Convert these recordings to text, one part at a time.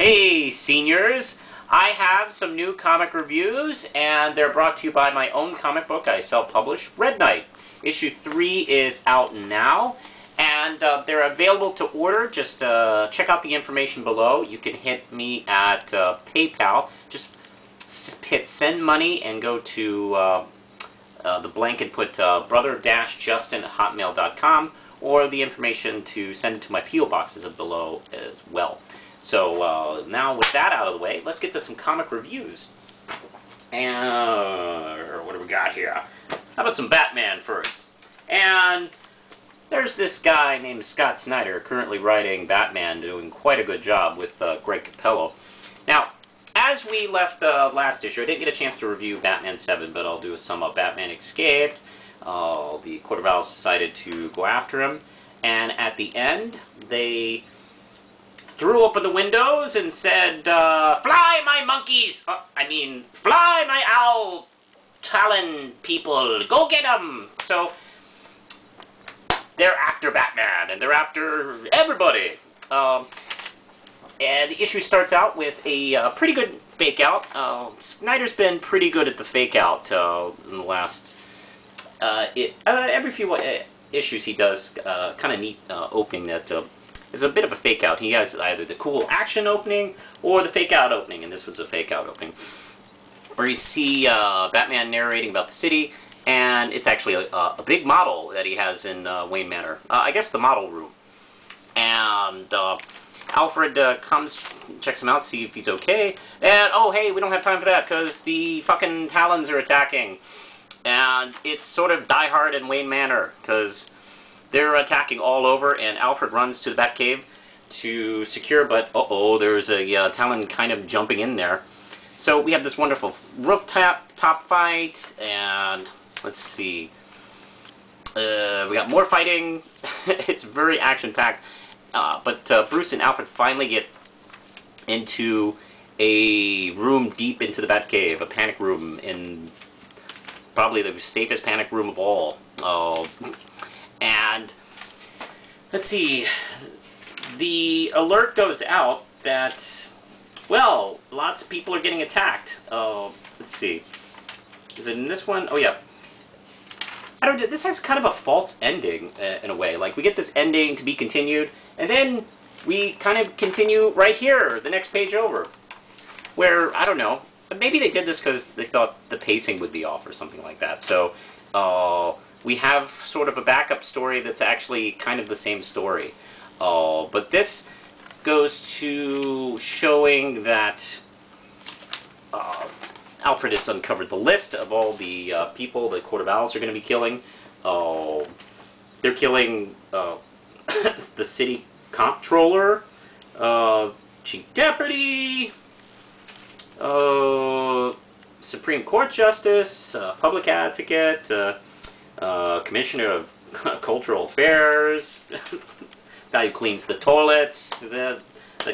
Hey seniors, I have some new comic reviews and they're brought to you by my own comic book I self-publish, Red Knight. Issue 3 is out now and they're available to order. Just check out the information below. You can hit me at PayPal. Just hit send money and go to the blank and put brother-justin@hotmail.com, or the information to send to my P.O. box is below as well. So now with that out of the way, let's get to some comic reviews. And what do we got here? How about some Batman first? And there's this guy named Scott Snyder currently writing Batman, doing quite a good job with Greg Capullo. Now, as we left last issue, I didn't get a chance to review Batman 7, but I'll do a sum up. Batman escaped. The Court of Owls decided to go after him. And at the end, they threw open the windows and said, fly, my monkeys! Fly, my owl talon people! Go get them! So, they're after Batman, and they're after everybody. And the issue starts out with a pretty good fake-out. Snyder's been pretty good at the fake-out in the last... every few issues he does kind of neat opening that is a bit of a fake-out. He has either the cool action opening or the fake-out opening, and this was a fake-out opening, where you see Batman narrating about the city, and it's actually a big model that he has in Wayne Manor. I guess the model room. And Alfred comes, checks him out, see if he's okay, and oh hey, we don't have time for that because the fucking Talons are attacking. And it's sort of Die Hard in Wayne Manor, because they're attacking all over, and Alfred runs to the Batcave to secure, but uh-oh, there's a Talon kind of jumping in there. So we have this wonderful rooftop fight, and let's see. We got more fighting. It's very action-packed. But Bruce and Alfred finally get into a room deep into the Batcave, a panic room in probably the safest panic room of all. And let's see, the alert goes out that, well, lots of people are getting attacked. Let's see, is it in this one? Oh yeah. I don't know, this has kind of a false ending in a way. Like, we get this ending to be continued, and then we kind of continue right here, the next page over, where, I don't know, maybe they did this because they thought the pacing would be off or something like that. So we have sort of a backup story that's actually kind of the same story. But this goes to showing that Alfred has uncovered the list of all the people the Court of Owls are going to be killing. They're killing the city comptroller, chief deputy, Supreme Court Justice, public advocate, commissioner of cultural affairs, guy who cleans the toilets, the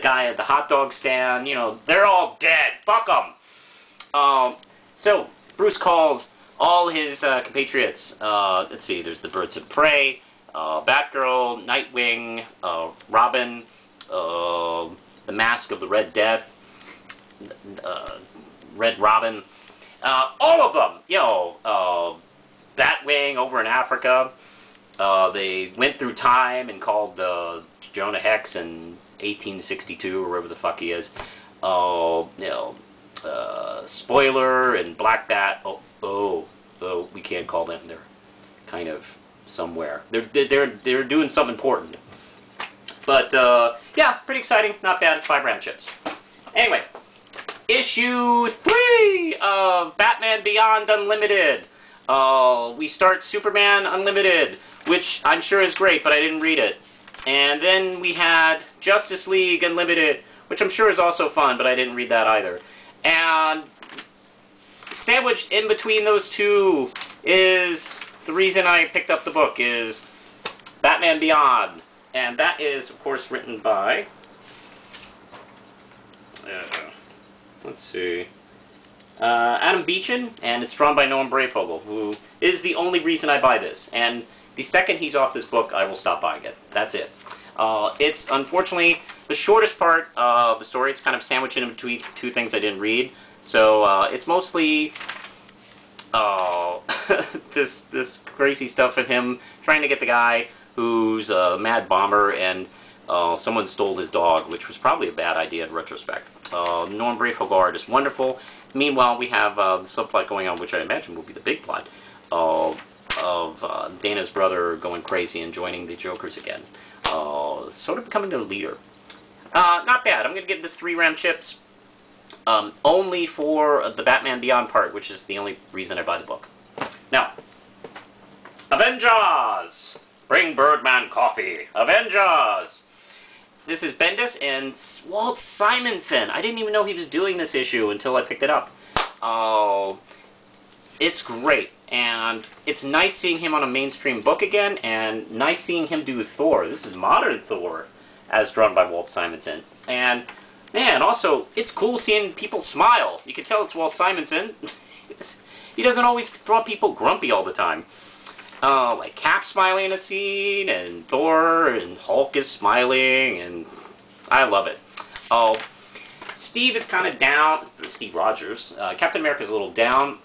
guy at the hot dog stand. You know, they're all dead. Fuck them. So Bruce calls all his compatriots. Let's see, there's the Birds of Prey, Batgirl, Nightwing, Robin, the Mask of the Red Death, Red Robin, all of them, you know, Batwing over in Africa. They went through time and called Jonah Hex in 1862 or wherever the fuck he is. You know, Spoiler and Black Bat. Oh, we can't call them. They're kind of somewhere. They're doing something important. But yeah, pretty exciting. Not bad. 5 round chips. Anyway, issue 3 of Batman Beyond Unlimited. We start Superman Unlimited, which I'm sure is great, but I didn't read it. And then we had Justice League Unlimited, which I'm sure is also fun, but I didn't read that either. And sandwiched in between those two is the reason I picked up the book, is Batman Beyond. And that is, of course, written by, let's see, Adam Beechin, and it's drawn by Noam Brayfogle, who is the only reason I buy this. And the second he's off this book, I will stop buying it. That's it. It's, unfortunately, the shortest part of the story. It's kind of sandwiched in between two things I didn't read. So it's mostly this crazy stuff of him trying to get the guy who's a mad bomber, and someone stole his dog, which was probably a bad idea in retrospect. Norm Brave is wonderful. Meanwhile, we have the subplot going on, which I imagine will be the big plot, of Dana's brother going crazy and joining the Jokers again. Sort of becoming their leader. Not bad. I'm going to give this 3 RAM chips. Only for the Batman Beyond part, which is the only reason I buy the book. Now, Avengers! Bring Birdman coffee. Avengers! This is Bendis and Walt Simonson. I didn't even know he was doing this issue until I picked it up. Oh, it's great. And it's nice seeing him on a mainstream book again, and nice seeing him do Thor. This is modern Thor, as drawn by Walt Simonson. And, man, also, it's cool seeing people smile. You can tell it's Walt Simonson. He doesn't always draw people grumpy all the time. Like Cap smiling in a scene, and Thor, and Hulk is smiling, and I love it. Oh, Steve is kind of down. Steve Rogers. Captain America's a little down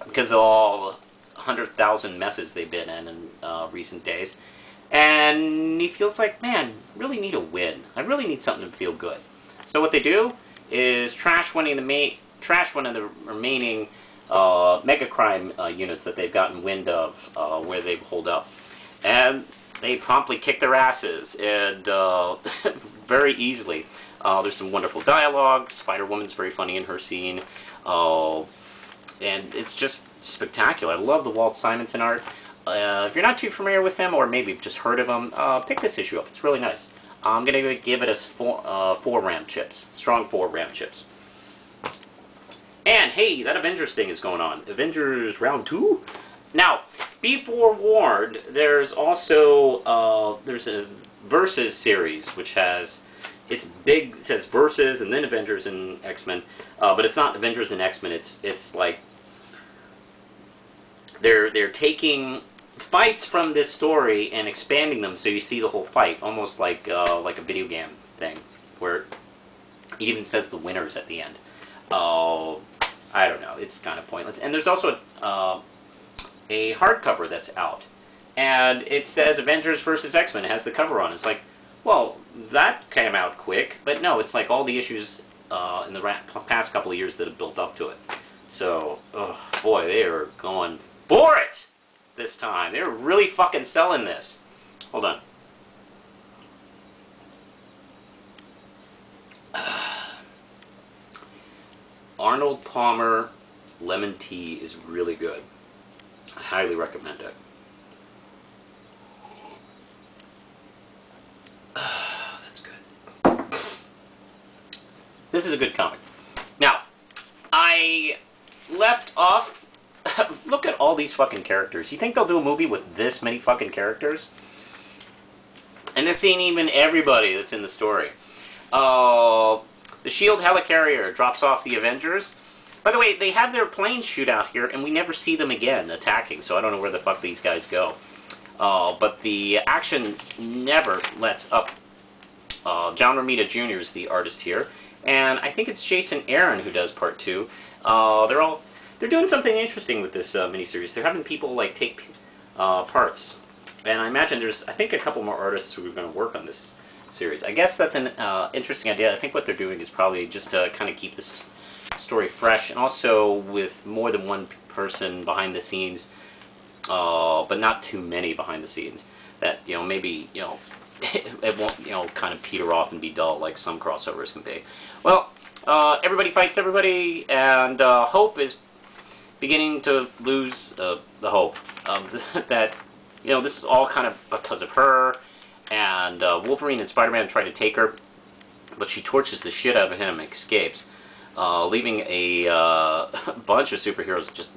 because of all 100,000 messes they've been in recent days. And he feels like, man, really need a win. I really need something to feel good. So what they do is trash one of the remaining mega crime units that they've gotten wind of, where they hold up, and they promptly kick their asses, and very easily. There's some wonderful dialogue. Spider-Woman's very funny in her scene, and it's just spectacular. I love the Walt Simonson art. If you're not too familiar with him, or maybe just heard of him, pick this issue up. It's really nice. I'm gonna give it a 4 RAM chips, strong 4 RAM chips. And, hey, that Avengers thing is going on. Avengers Round 2? Now, be forewarned, there's also, there's a Versus series, which has, it's big, it says Versus, and then Avengers and X-Men, but it's not Avengers and X-Men, it's like, they're taking fights from this story and expanding them so you see the whole fight, almost like a video game thing, where it even says the winners at the end. I don't know, it's kind of pointless. And there's also a hardcover that's out, and it says Avengers vs. X-Men. It has the cover on. It's like, well, that came out quick, but no, it's like all the issues in the past couple of years that have built up to it. So, oh, boy, they are going for it this time. They're really fucking selling this. Hold on. Arnold Palmer lemon tea is really good. I highly recommend it. That's good. This is a good comic. Now, I left off... Look at all these fucking characters. You think they'll do a movie with this many fucking characters? And this ain't even everybody that's in the story. The SHIELD helicarrier drops off the Avengers. By the way, they have their planes shoot out here, and we never see them again attacking, so I don't know where the fuck these guys go. But the action never lets up. John Romita Jr. is the artist here, and I think it's Jason Aaron who does part 2. They're doing something interesting with this miniseries. They're having people like take parts, and I imagine there's, I think, a couple more artists who are going to work on this series. I guess that's an interesting idea. I think what they're doing is probably just to kind of keep this story fresh, and also with more than one person behind the scenes, but not too many behind the scenes. That, you know, maybe, you know, it won't, you know, kind of peter off and be dull like some crossovers can be. Well, everybody fights everybody, and Hope is beginning to lose the hope that, you know, this is all kind of because of her. And Wolverine and Spider-Man try to take her, but she torches the shit out of him and escapes, leaving a bunch of superheroes just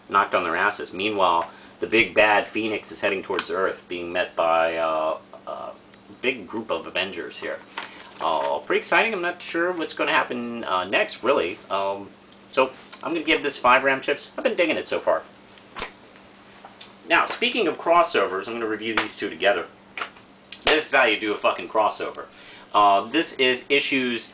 knocked on their asses. Meanwhile, the big bad Phoenix is heading towards Earth, being met by a big group of Avengers here. Pretty exciting. I'm not sure what's going to happen next, really. So I'm going to give this 5 RAM chips. I've been digging it so far. Now, speaking of crossovers, I'm going to review these two together. This is how you do a fucking crossover. This is issues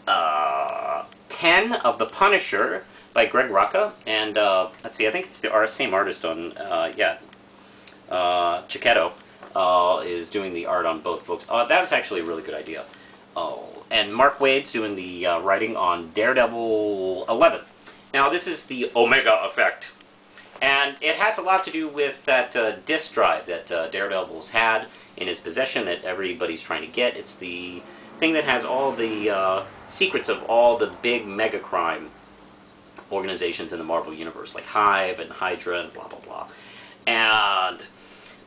10 of The Punisher by Greg Rucka, and let's see, I think it's the same artist on, Chiquetto is doing the art on both books. That was actually a really good idea. And Mark Waid's doing the writing on Daredevil 11. Now, this is the Omega Effect, and it has a lot to do with that disk drive that Daredevil's had in his possession that everybody's trying to get. It's the thing that has all the secrets of all the big mega crime organizations in the Marvel Universe, like Hive and Hydra and blah, blah, blah. And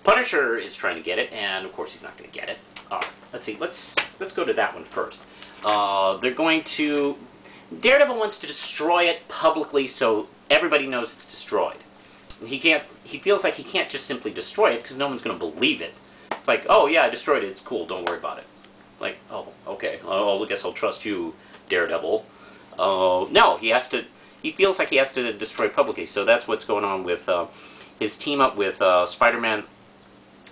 Punisher is trying to get it, and of course he's not going to get it. Let's see, let's go to that one first. They're going to... Daredevil wants to destroy it publicly so everybody knows it's destroyed. He feels like he can't just simply destroy it because no one's going to believe it. It's like, oh yeah, I destroyed it, it's cool, don't worry about it. Like, oh, okay, I guess I'll trust you, Daredevil. No, he feels like he has to destroy publicly, so that's what's going on with his team up with Spider-Man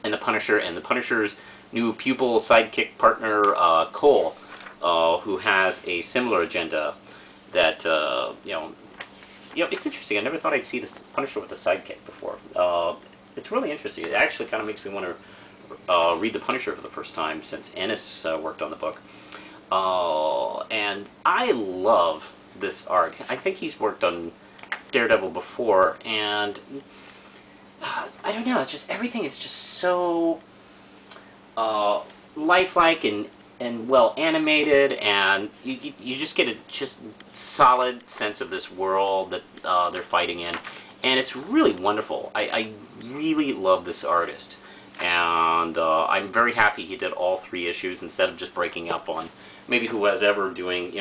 and the Punisher's new pupil sidekick partner, Cole, who has a similar agenda that, it's interesting. I never thought I'd see this Punisher with a sidekick before. It's really interesting. It actually kind of makes me want to read the Punisher for the first time since Ennis worked on the book. And I love this art. I think he's worked on Daredevil before, and I don't know, it's just, everything is just so lifelike and well animated, and you just get a just solid sense of this world that they're fighting in, and it's really wonderful. I really love this artist, and I'm very happy he did all 3 issues instead of just breaking up on maybe who was ever doing,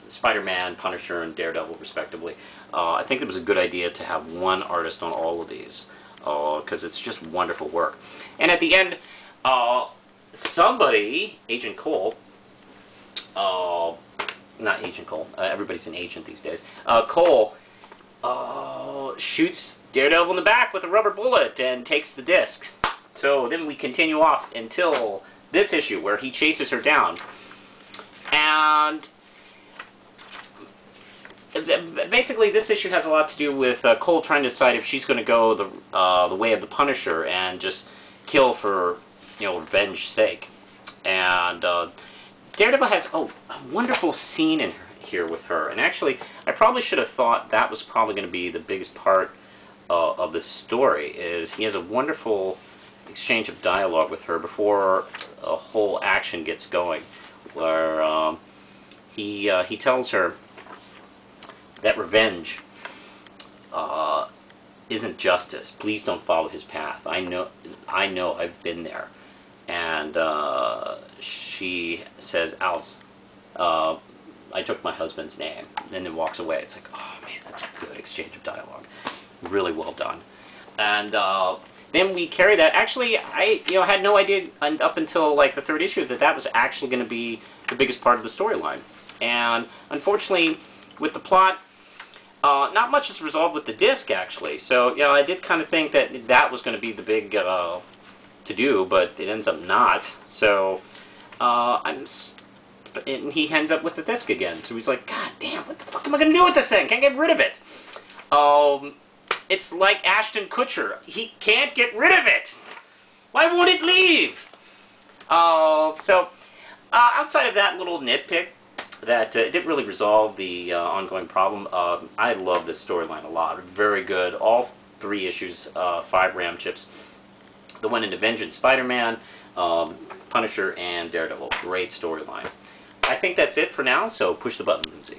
Spider-Man, Punisher, and Daredevil, respectively. I think it was a good idea to have one artist on all of these, because it's just wonderful work. And at the end, somebody, Agent Cole, not Agent Cole, everybody's an agent these days, Cole shoots Daredevil in the back with a rubber bullet and takes the disc. So then we continue off until this issue where he chases her down. And basically, this issue has a lot to do with Cole trying to decide if she's going to go the way of the Punisher and just kill for, revenge's sake. And Daredevil has a wonderful scene in here with her. And actually, I probably should have thought that was probably going to be the biggest part of this story. Is he has a wonderful exchange of dialogue with her before a whole action gets going, where he tells her that revenge isn't justice. Please don't follow his path. I know, I've been there. And she says, Alice, I took my husband's name, and then walks away. It's like, oh man, that's a good exchange of dialogue. Really well done. And then we carry that. Actually, I had no idea up until like the 3rd issue that was actually going to be the biggest part of the storyline. And unfortunately, with the plot, not much is resolved with the disc, actually. So, I did kind of think that was going to be the big to-do, but it ends up not. So, and he ends up with the disc again. So he's like, God damn, what the fuck am I going to do with this thing? Can't get rid of it. It's like Ashton Kutcher. He can't get rid of it. Why won't it leave? Outside of that little nitpick, that it didn't really resolve the ongoing problem. I love this storyline a lot. Very good. All 3 issues, 5 RAM chips. The one in Avengers, Spider-Man, Punisher, and Daredevil. Great storyline. I think that's it for now, so push the button, Lindsay.